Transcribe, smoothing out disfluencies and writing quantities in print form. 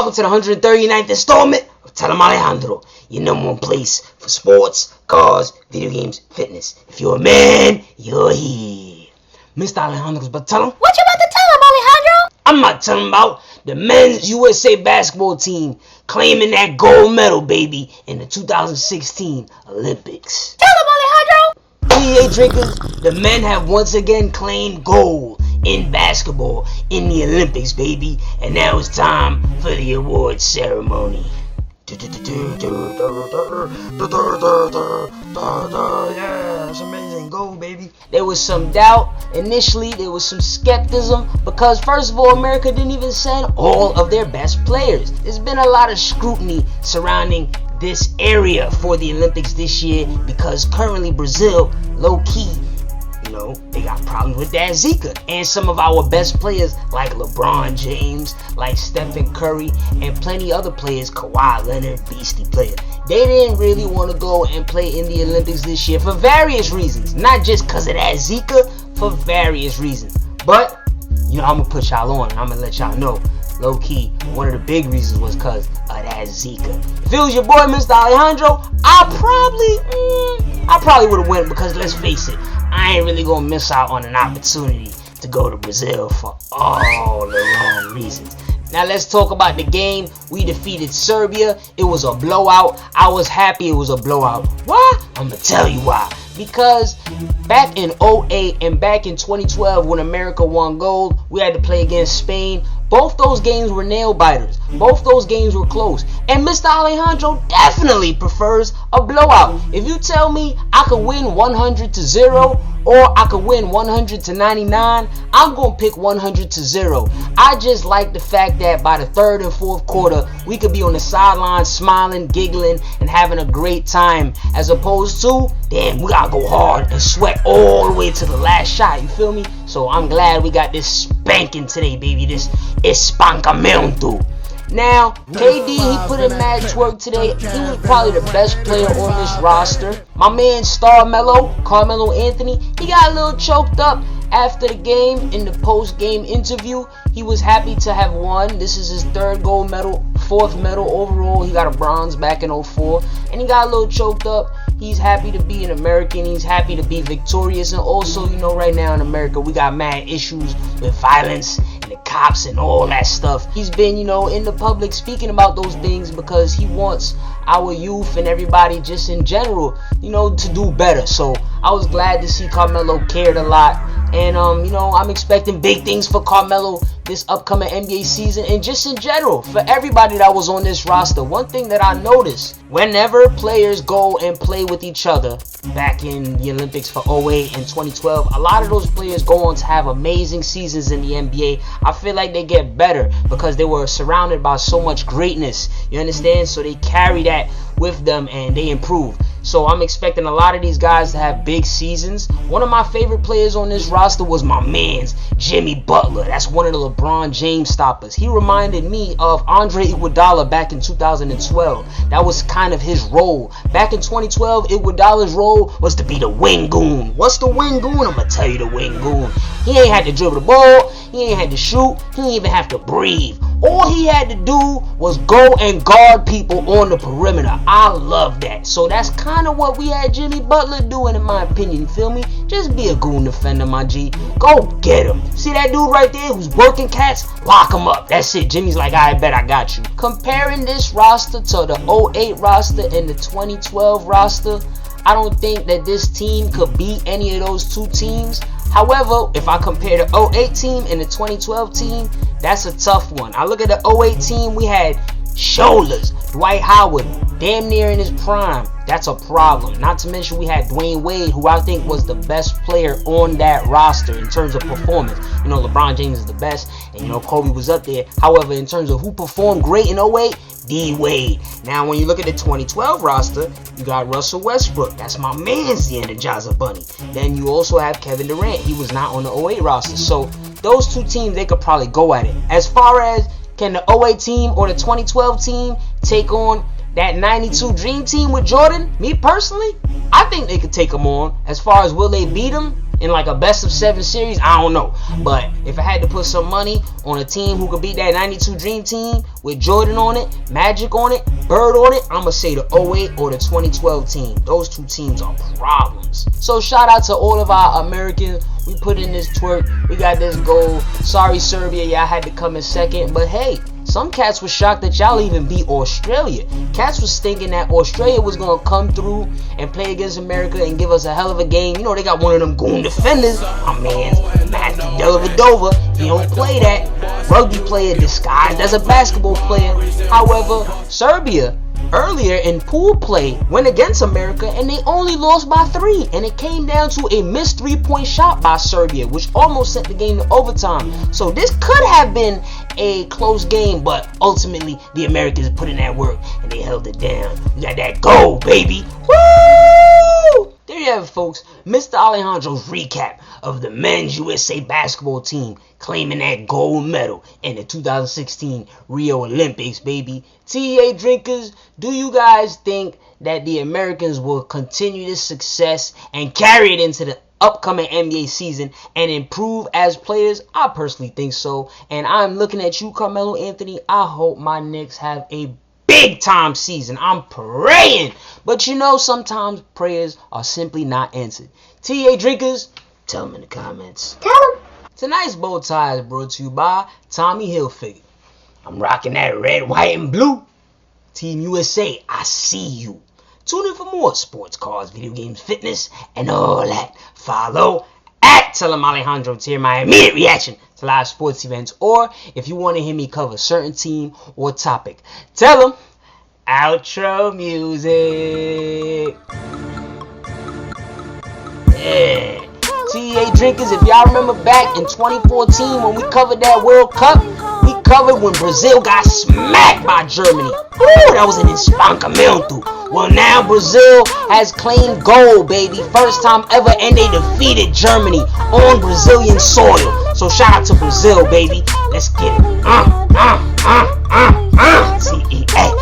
welcome to the 139th installment of Tell Em Alejandro, your number one place for sports, cars, video games, fitness. If you're a man, you're here. Mr. Alejandro's about to tell him. What you about to tell him, Alejandro? I'm not telling about the men's USA basketball team claiming that gold medal, baby, in the 2016 Olympics. Tell him, Alejandro. PA drinkers, the men have once again claimed gold in basketball in the Olympics, baby, and now it's time for the awards ceremony. Yeah, it's amazing. Gold, baby. There was some doubt initially, there was some skepticism because first of all, America didn't even send all of their best players. There's been a lot of scrutiny surrounding this area for the Olympics this year because currently Brazil, low-key, they got problems with that Zika. And some of our best players like LeBron James, like Stephen Curry, and plenty other players, Kawhi, Leonard, beastie player. They didn't really want to go and play in the Olympics this year for various reasons. Not just because of that Zika, for various reasons. But, I'm going to put y'all on and I'm going to let y'all know. Low-key, one of the big reasons was because of that Zika. If it was your boy, Mr. Alejandro, I probably would have went because let's face it, I ain't really gonna miss out on an opportunity to go to Brazil for all the wrong reasons. Now let's talk about the game. We defeated Serbia. It was a blowout. I was happy it was a blowout. Why? I'm gonna tell you why. Because back in 2008 and back in 2012 when America won gold, we had to play against Spain. Both those games were nail biters. Both those games were close. And Mr. Alejandro definitely prefers a blowout. If you tell me I could win 100-0 or I could win 100-99, I'm going to pick 100-0. I just like the fact that by the third and fourth quarter, we could be on the sideline smiling, giggling, and having a great time as opposed to, damn, we got to go hard and sweat all the way to the last shot. You feel me? So I'm glad we got this spanking today, baby. This espancamento. Now, KD, he put in mad twerk today. He was probably the best player on this roster. My man StarMelo, Carmelo Anthony, he got a little choked up after the game in the post-game interview. He was happy to have won. This is his third gold medal, fourth medal overall. He got a bronze back in 2004, and he got a little choked up. He's happy to be an American. He's happy to be victorious. And also, right now in America, we got mad issues with violence and the cops and all that stuff. He's been, in the public speaking about those things because he wants our youth and everybody just in general, to do better. So I was glad to see Carmelo cared a lot. And, I'm expecting big things for Carmelo this upcoming NBA season and just in general for everybody that was on this roster. One thing that I noticed, whenever players go and play with each other back in the Olympics for 2008 and 2012, a lot of those players go on to have amazing seasons in the NBA. I feel like they get better because they were surrounded by so much greatness. You understand? So they carry that with them and they improve. So I'm expecting a lot of these guys to have big seasons. One of my favorite players on this roster was my man's Jimmy Butler. That's one of the LeBron James stoppers. He reminded me of Andre Iguodala back in 2012. That was kind of his role. Back in 2012, Iguodala's role was to be the wing goon. What's the wing goon? I'm going to tell you the wing goon. He ain't had to dribble the ball. He ain't had to shoot. He didn't even have to breathe. All he had to do was go and guard people on the perimeter. I love that. So that's kind of what we had Jimmy Butler doing, in my opinion. You feel me? Just be a goon defender, my G. Go get him. See that dude right there who's working cats? Lock him up. That's it. Jimmy's like, I bet I got you. Comparing this roster to the 2008 roster and the 2012 roster, I don't think that this team could beat any of those two teams. However, if I compare the 2008 team and the 2012 team, that's a tough one. I look at the 2008 team, we had shoulders. Dwight Howard, damn near in his prime. That's a problem. Not to mention we had Dwyane Wade, who I think was the best player on that roster in terms of performance. LeBron James is the best, and Kobe was up there. However, in terms of who performed great in 2008, D-Wade. Now, when you look at the 2012 roster, you got Russell Westbrook. That's my man's the Energizer Bunny. Then you also have Kevin Durant. He was not on the 2008 roster. So those two teams, they could probably go at it. As far as can the 2008 team or the 2012 team take on that 92 Dream Team with Jordan, me personally, I think they could take them on. As far as will they beat them, in like a best of 7 series, I don't know. But if I had to put some money on a team who could beat that 92 Dream Team with Jordan on it, Magic on it, Bird on it, I'ma say the 08 or the 2012 team. Those two teams are problems. So shout out to all of our Americans. We put in this twerk. We got this goal. Sorry, Serbia, y'all had to come in second. But hey, some cats was shocked that y'all even beat Australia. Cats was thinking that Australia was going to come through and play against America and give us a hell of a game. You know, they got one of them goon defenders. My man, Dellavedova. He don't play that. Rugby player disguised as a basketball player. However, Serbia earlier in pool play went against America and they only lost by 3, and it came down to a missed 3-point shot by Serbia, which almost sent the game to overtime. So this could have been a close game, but ultimately the Americans put in that work and they held it down. We got that goal, baby. Woo! There you have it, folks. Mr. Alejandro's recap of the men's USA basketball team claiming that gold medal in the 2016 Rio Olympics, baby. TEA drinkers, do you guys think that the Americans will continue this success and carry it into the upcoming NBA season and improve as players? I personally think so. And I'm looking at you, Carmelo Anthony. I hope my Knicks have a big time season. I'm praying. But you know, sometimes prayers are simply not answered. TEA drinkers, tell them in the comments. Tell them. Tonight's bow tie is brought to you by Tommy Hilfiger. I'm rocking that red, white, and blue. Team USA, I see you. Tune in for more sports, cars, video games, fitness, and all that. Follow at Em Alejandro to hear my immediate reaction to live sports events, or if you want to hear me cover a certain team or topic, tell them outro music. Yeah. TEA drinkers, if y'all remember back in 2014 when we covered that World Cup, we covered when Brazil got smacked by Germany. Ooh, that was an espancamento. Well, now Brazil has claimed gold, baby. First time ever, and they defeated Germany on Brazilian soil. So shout out to Brazil, baby. Let's get it. TEA.